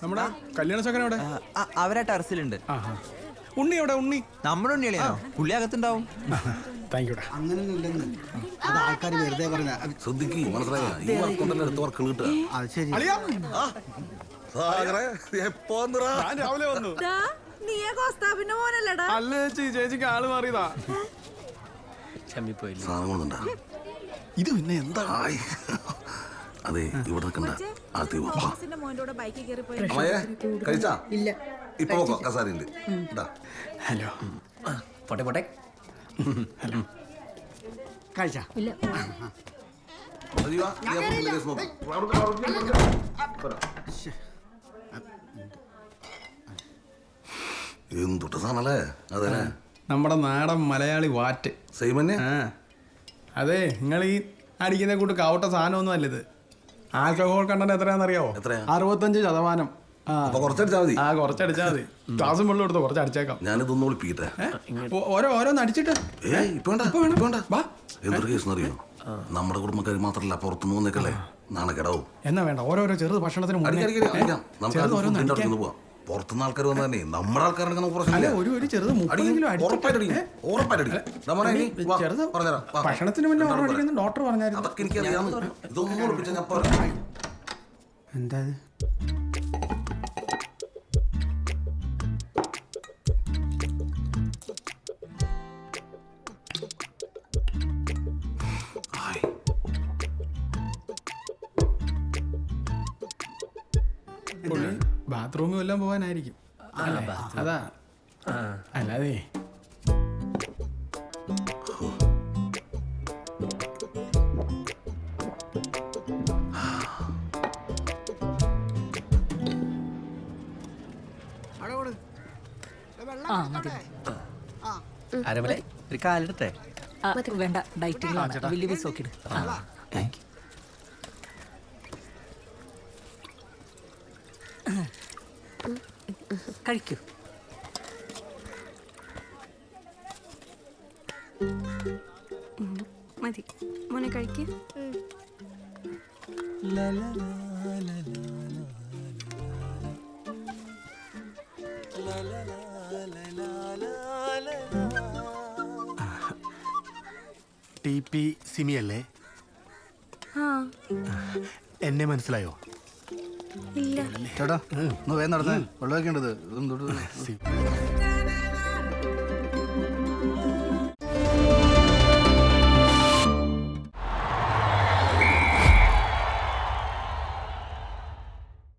നമ്മുടെ കല്യാണ ചക്കൻ അവിടെ അവരാ ടെറസിലുണ്ട്. ഉണ്ണി എവിടെ? ഉണ്ണി നമ്മുടെ ഉണ്ണിയാണോ? പുള്ളി അകത്തുണ്ടാവും. Thank you. അങ്ങനൊന്നും ഇല്ലെന്ന് അത് ആൾക്കാർ വെറുതെ പറഞ്ഞ. ശ്രദ്ധിക്ക്, മനസ്സിലായ ഈ വർക്കുണ്ടല്ലോ അടുത്ത വർക്ക് കിട്ടുക. അത് ശരി. ഞാൻ രാവിലെ വന്നു. അല്ല ചേച്ചി, ചേച്ചിക്ക് ആള് മാറിയതാ. സാധനം കൊണ്ടുണ്ടാ ഇത് പിന്നെ എന്താ? അതെ, ഇവിടെ നിൽക്കണ്ട. അമ്മയെ കഴിച്ചാ? ഇല്ല. ഇപ്പൊ കസാരയുണ്ട്. ഹലോ. പോട്ടെ പോട്ടെ. ഹലോ. കഴിച്ചാ? ഇല്ല. എന്തുട്ട സാധനല്ലേ അതെ? നമ്മുടെ നാടൻ മലയാളി വാറ്റ്. സെയിമന്നെ. അതെ, നിങ്ങൾ ഈ അടിക്കുന്ന കൂട്ട് കാവട്ട സാധനമൊന്നും അല്ലത്. Alcohol content എത്രയാണെന്നറിയാവോ? 65%. കുറച്ചടിച്ചാ മതി. കുറച്ചടിച്ചാ മതി. ഗ്ലാസും വെള്ളം എടുത്തോ, കുറച്ച് അടിച്ചേക്കാം. ഞാനിതൊന്നും വിളിപ്പിക്കട്ടെ. ഓരോന്ന് അടിച്ചിട്ട് എന്തൊരു കേസ് അറിയോ? നമ്മുടെ കുടുംബക്കാർ മാത്രല്ല, പുറത്തുനിന്ന് വന്നേക്കല്ലേ, നാണക്കേടാവും. എന്നാ വേണ്ട, ഓരോരോ ചെറു ഭക്ഷണത്തിന് പോവാം. പുറത്തുനിന്ന് ആൾക്കാർ വന്നാൽ തന്നെ നമ്മുടെ ആൾക്കാരുടെ ഭക്ഷണത്തിന് മുന്നേ ഡോക്ടർ പറഞ്ഞായിരുന്നു. അതൊക്കെ എനിക്കറിയാം. ഇതൊന്നും വിളിപ്പിച്ച ഞാൻ എന്താ ബാത്റൂമിൽ എല്ലാം പോവാനായിരിക്കും. അതാ അല്ലാതെ അരവലെ ഒരു കാലിടട്ടെ? വേണ്ട, ഡയറ്റിംഗിലാണ്. വലിയ പീസ് നോക്കിയിട്ട്. കഴിക്കൂ. മതി മോനെ കഴിക്ക്. TP സിമി അല്ലേ? എന്നെ മനസ്സിലായോ? ഇല്ല ചേട്ടാ, ഒന്ന് വേഗം നടന്നേ. വെള്ളമൊക്കെ ഉണ്ടത്.